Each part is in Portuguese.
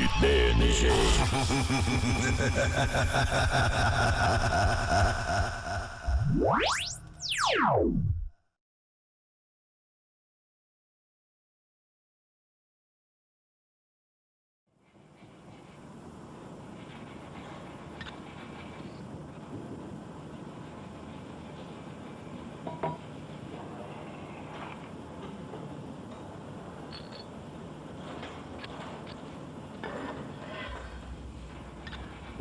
Rede DNG.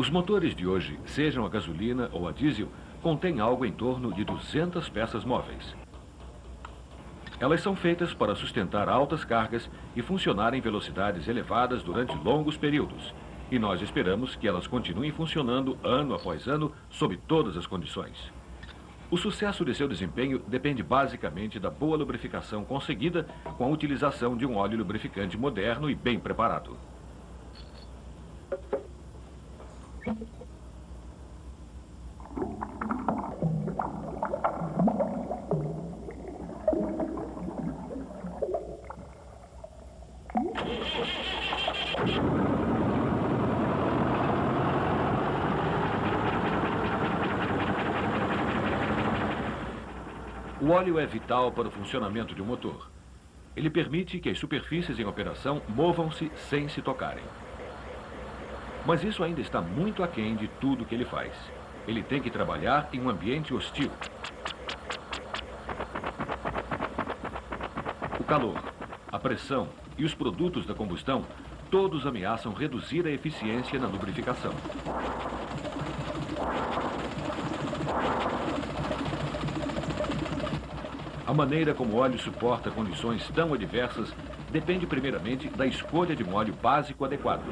Os motores de hoje, sejam a gasolina ou a diesel, contêm algo em torno de 200 peças móveis. Elas são feitas para sustentar altas cargas e funcionar em velocidades elevadas durante longos períodos. E nós esperamos que elas continuem funcionando ano após ano, sob todas as condições. O sucesso de seu desempenho depende basicamente da boa lubrificação conseguida com a utilização de um óleo lubrificante moderno e bem preparado. O óleo é vital para o funcionamento de um motor. Ele permite que as superfícies em operação movam-se sem se tocarem. Mas isso ainda está muito aquém de tudo que ele faz. Ele tem que trabalhar em um ambiente hostil. O calor, a pressão e os produtos da combustão, todos ameaçam reduzir a eficiência na lubrificação. A maneira como o óleo suporta condições tão adversas depende primeiramente da escolha de um óleo básico adequado.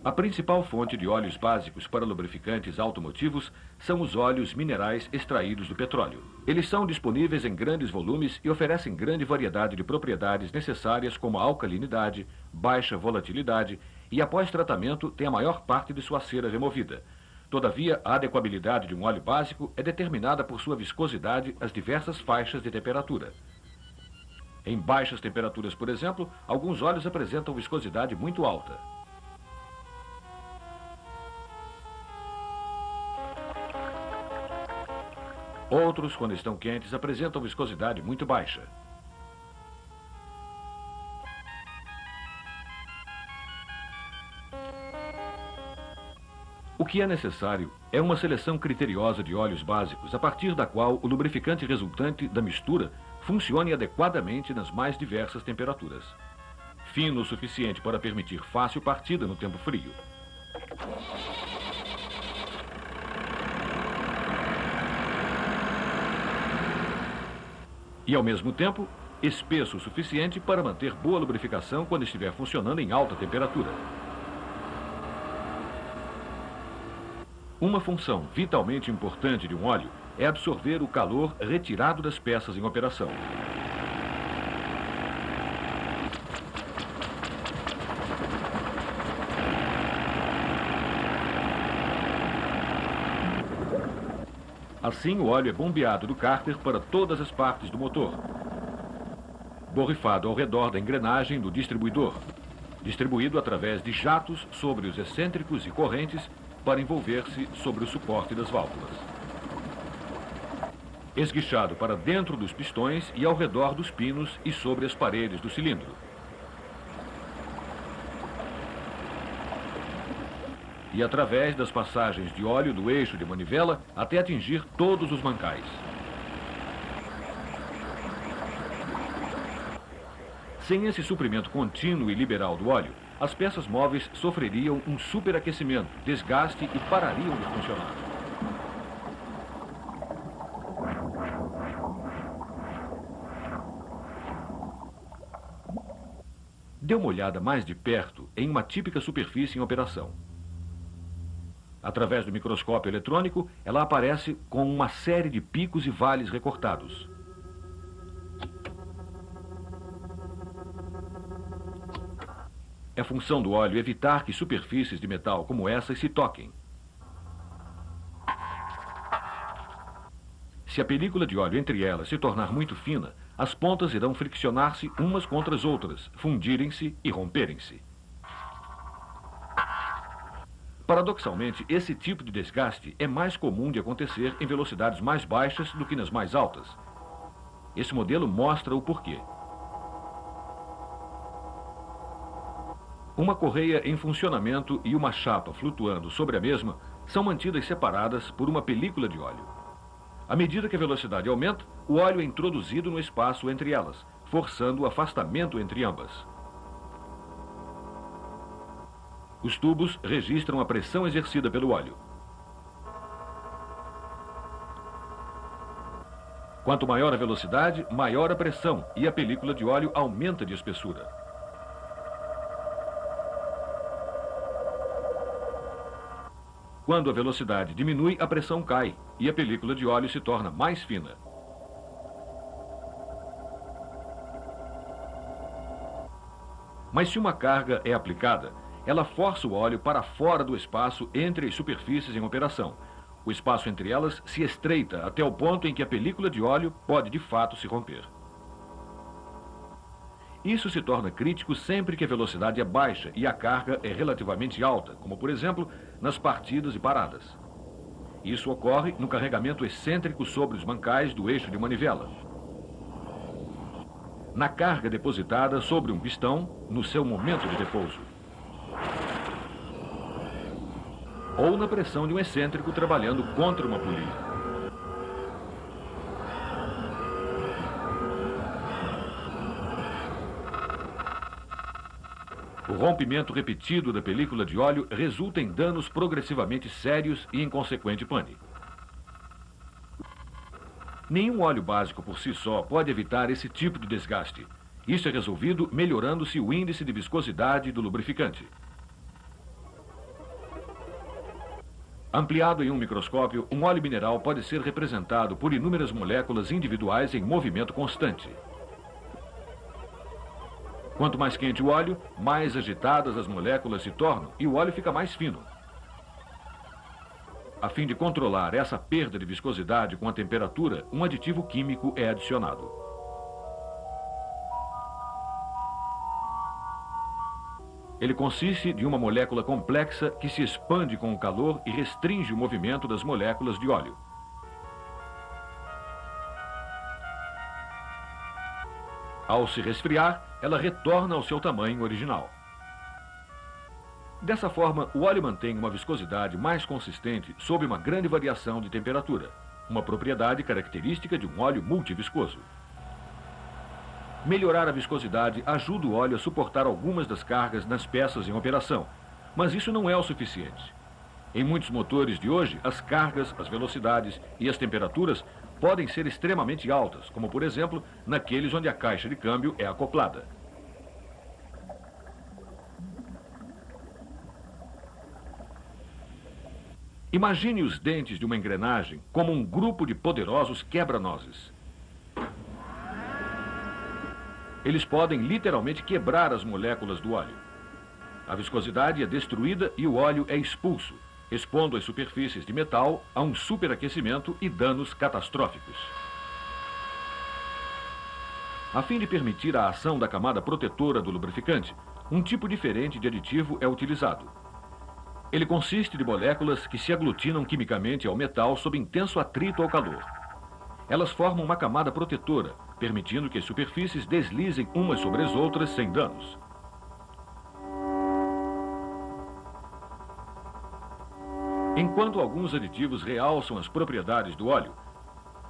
A principal fonte de óleos básicos para lubrificantes automotivos são os óleos minerais extraídos do petróleo. Eles são disponíveis em grandes volumes e oferecem grande variedade de propriedades necessárias como a alcalinidade, baixa volatilidade e, após tratamento, tem a maior parte de sua cera removida. Todavia, a adequabilidade de um óleo básico é determinada por sua viscosidade às diversas faixas de temperatura. Em baixas temperaturas, por exemplo, alguns óleos apresentam viscosidade muito alta. Outros, quando estão quentes, apresentam viscosidade muito baixa. O que é necessário é uma seleção criteriosa de óleos básicos, a partir da qual o lubrificante resultante da mistura funcione adequadamente nas mais diversas temperaturas. Fino o suficiente para permitir fácil partida no tempo frio. E, ao mesmo tempo, espesso o suficiente para manter boa lubrificação quando estiver funcionando em alta temperatura. Uma função vitalmente importante de um óleo é absorver o calor retirado das peças em operação. Assim, o óleo é bombeado do cárter para todas as partes do motor, borrifado ao redor da engrenagem do distribuidor, distribuído através de jatos sobre os excêntricos e correntes para envolver-se sobre o suporte das válvulas. Esguichado para dentro dos pistões e ao redor dos pinos e sobre as paredes do cilindro. E através das passagens de óleo do eixo de manivela até atingir todos os mancais. Sem esse suprimento contínuo e liberal do óleo, as peças móveis sofreriam um superaquecimento, desgaste e parariam de funcionar. Dê uma olhada mais de perto em uma típica superfície em operação. Através do microscópio eletrônico, ela aparece com uma série de picos e vales recortados. É função do óleo evitar que superfícies de metal como essas se toquem. Se Se a película de óleo entre elas se tornar muito fina, as pontas irão friccionar-se umas contra as outras, fundirem-se e romperem-se. Paradoxalmente, esse tipo de desgaste é mais comum de acontecer em velocidades mais baixas do que nas mais altas. Esse modelo mostra o porquê. Uma correia em funcionamento e uma chapa flutuando sobre a mesma são mantidas separadas por uma película de óleo. À medida que a velocidade aumenta, o óleo é introduzido no espaço entre elas, forçando o afastamento entre ambas. Os tubos registram a pressão exercida pelo óleo. Quanto maior a velocidade, maior a pressão e a película de óleo aumenta de espessura. Quando a velocidade diminui, a pressão cai e a película de óleo se torna mais fina. Mas se uma carga é aplicada, ela força o óleo para fora do espaço entre as superfícies em operação. O espaço entre elas se estreita até o ponto em que a película de óleo pode de fato se romper. Isso se torna crítico sempre que a velocidade é baixa e a carga é relativamente alta, como por exemplo nas partidas e paradas. Isso ocorre no carregamento excêntrico sobre os mancais do eixo de manivela, na carga depositada sobre um pistão no seu momento de repouso, ou na pressão de um excêntrico trabalhando contra uma polia. O rompimento repetido da película de óleo resulta em danos progressivamente sérios e em consequente pane. Nenhum óleo básico por si só pode evitar esse tipo de desgaste. Isso é resolvido melhorando-se o índice de viscosidade do lubrificante. Ampliado em um microscópio, um óleo mineral pode ser representado por inúmeras moléculas individuais em movimento constante. Quanto mais quente o óleo, mais agitadas as moléculas se tornam e o óleo fica mais fino. A fim de controlar essa perda de viscosidade com a temperatura, um aditivo químico é adicionado. Ele consiste de uma molécula complexa que se expande com o calor e restringe o movimento das moléculas de óleo. Ao se resfriar, ela retorna ao seu tamanho original. Dessa forma, o óleo mantém uma viscosidade mais consistente sob uma grande variação de temperatura, uma propriedade característica de um óleo multiviscoso. Melhorar a viscosidade ajuda o óleo a suportar algumas das cargas nas peças em operação, mas isso não é o suficiente. Em muitos motores de hoje, as cargas, as velocidades e as temperaturas podem ser extremamente altas, como por exemplo, naqueles onde a caixa de câmbio é acoplada. Imagine os dentes de uma engrenagem como um grupo de poderosos quebra-nozes. Eles podem literalmente quebrar as moléculas do óleo. A viscosidade é destruída e o óleo é expulso, expondo as superfícies de metal a um superaquecimento e danos catastróficos. A fim de permitir a ação da camada protetora do lubrificante, um tipo diferente de aditivo é utilizado. Ele consiste de moléculas que se aglutinam quimicamente ao metal sob intenso atrito ao calor. Elas formam uma camada protetora, permitindo que as superfícies deslizem umas sobre as outras sem danos. Enquanto alguns aditivos realçam as propriedades do óleo,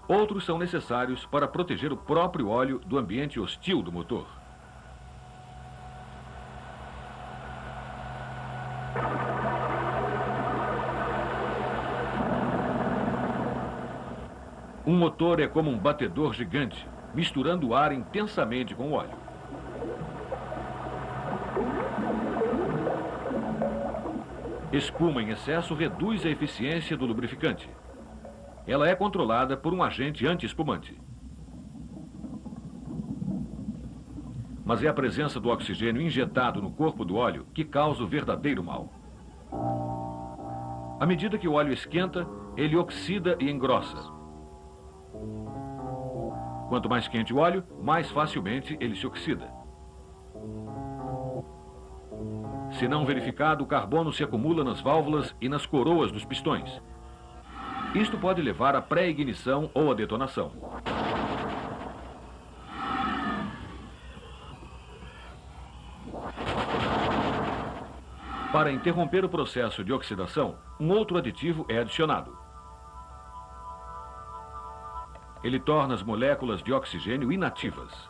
outros são necessários para proteger o próprio óleo do ambiente hostil do motor. Um motor é como um batedor gigante, misturando o ar intensamente com o óleo. Espuma em excesso reduz a eficiência do lubrificante. Ela é controlada por um agente anti-espumante. Mas é a presença do oxigênio injetado no corpo do óleo que causa o verdadeiro mal. À medida que o óleo esquenta, ele oxida e engrossa. Quanto mais quente o óleo, mais facilmente ele se oxida. Se não verificado, o carbono se acumula nas válvulas e nas coroas dos pistões. Isto pode levar à pré-ignição ou à detonação. Para interromper o processo de oxidação, um outro aditivo é adicionado. Ele torna as moléculas de oxigênio inativas.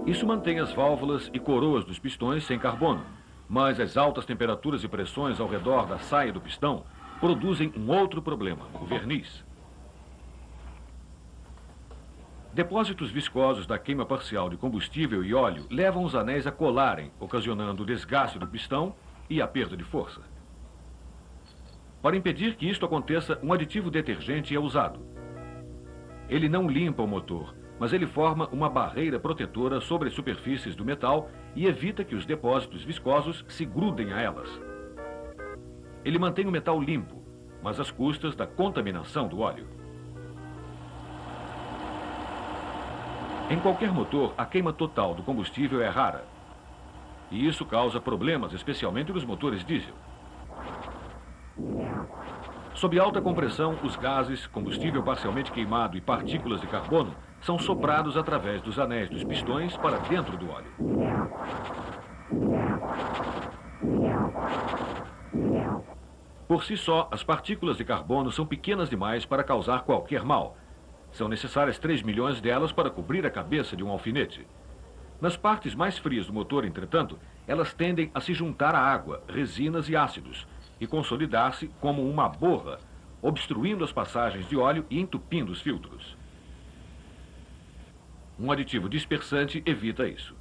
Isso mantém as válvulas e coroas dos pistões sem carbono, mas as altas temperaturas e pressões ao redor da saia do pistão produzem um outro problema, o verniz. Depósitos viscosos da queima parcial de combustível e óleo levam os anéis a colarem, ocasionando o desgaste do pistão e a perda de força. Para impedir que isto aconteça, um aditivo detergente é usado. Ele não limpa o motor, mas ele forma uma barreira protetora sobre as superfícies do metal e evita que os depósitos viscosos se grudem a elas. Ele mantém o metal limpo, mas às custas da contaminação do óleo. Em qualquer motor, a queima total do combustível é rara. E isso causa problemas, especialmente nos motores diesel. Sob alta compressão, os gases, combustível parcialmente queimado e partículas de carbono são soprados através dos anéis dos pistões para dentro do óleo. Por si só, as partículas de carbono são pequenas demais para causar qualquer mal. São necessárias 3 milhões delas para cobrir a cabeça de um alfinete. Nas partes mais frias do motor, entretanto, elas tendem a se juntar à água, resinas e ácidos, e consolidar-se como uma borra, obstruindo as passagens de óleo e entupindo os filtros. Um aditivo dispersante evita isso.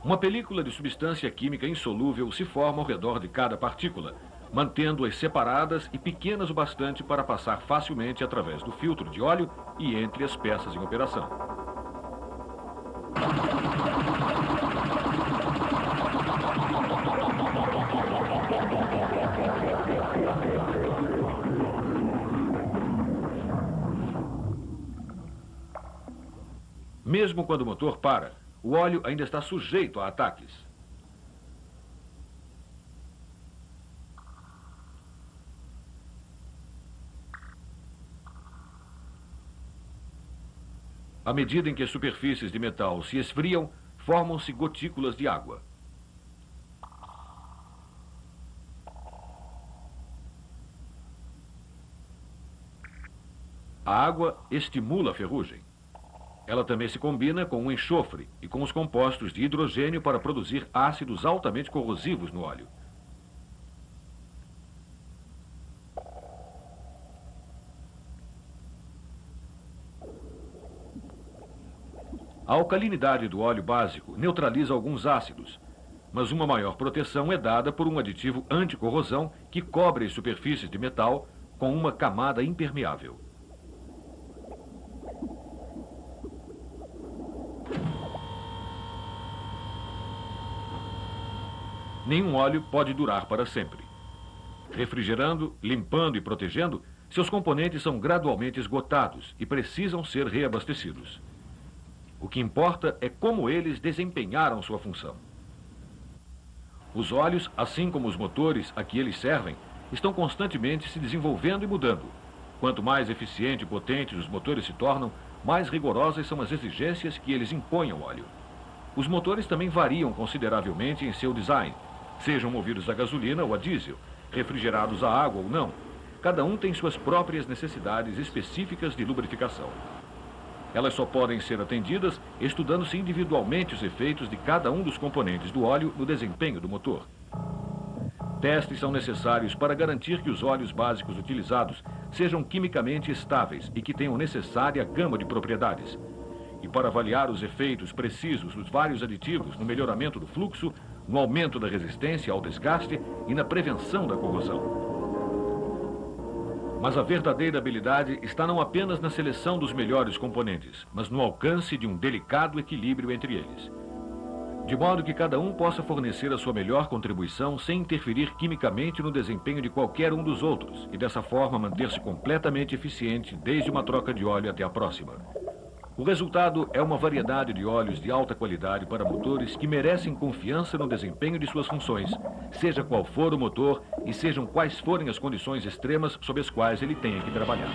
Uma película de substância química insolúvel se forma ao redor de cada partícula, mantendo-as separadas e pequenas o bastante para passar facilmente através do filtro de óleo e entre as peças em operação. Mesmo quando o motor para, o óleo ainda está sujeito a ataques. À medida em que as superfícies de metal se esfriam, formam-se gotículas de água. A água estimula a ferrugem. Ela também se combina com o enxofre e com os compostos de hidrogênio para produzir ácidos altamente corrosivos no óleo. A alcalinidade do óleo básico neutraliza alguns ácidos, mas uma maior proteção é dada por um aditivo anticorrosão que cobre as superfícies de metal com uma camada impermeável. Nenhum óleo pode durar para sempre. Refrigerando, limpando e protegendo, seus componentes são gradualmente esgotados e precisam ser reabastecidos. O que importa é como eles desempenharam sua função. Os óleos, assim como os motores a que eles servem, estão constantemente se desenvolvendo e mudando. Quanto mais eficiente e potentes os motores se tornam, mais rigorosas são as exigências que eles impõem ao óleo. Os motores também variam consideravelmente em seu design, sejam movidos a gasolina ou a diesel, refrigerados a água ou não. Cada um tem suas próprias necessidades específicas de lubrificação. Elas só podem ser atendidas estudando-se individualmente os efeitos de cada um dos componentes do óleo no desempenho do motor. Testes são necessários para garantir que os óleos básicos utilizados sejam quimicamente estáveis e que tenham necessária gama de propriedades. E para avaliar os efeitos precisos dos vários aditivos no melhoramento do fluxo, no aumento da resistência ao desgaste e na prevenção da corrosão. Mas a verdadeira habilidade está não apenas na seleção dos melhores componentes, mas no alcance de um delicado equilíbrio entre eles. de modo que cada um possa fornecer a sua melhor contribuição sem interferir quimicamente no desempenho de qualquer um dos outros e dessa forma manter-se completamente eficiente desde uma troca de óleo até a próxima. O resultado é uma variedade de óleos de alta qualidade para motores que merecem confiança no desempenho de suas funções, seja qual for o motor e sejam quais forem as condições extremas sob as quais ele tenha que trabalhar.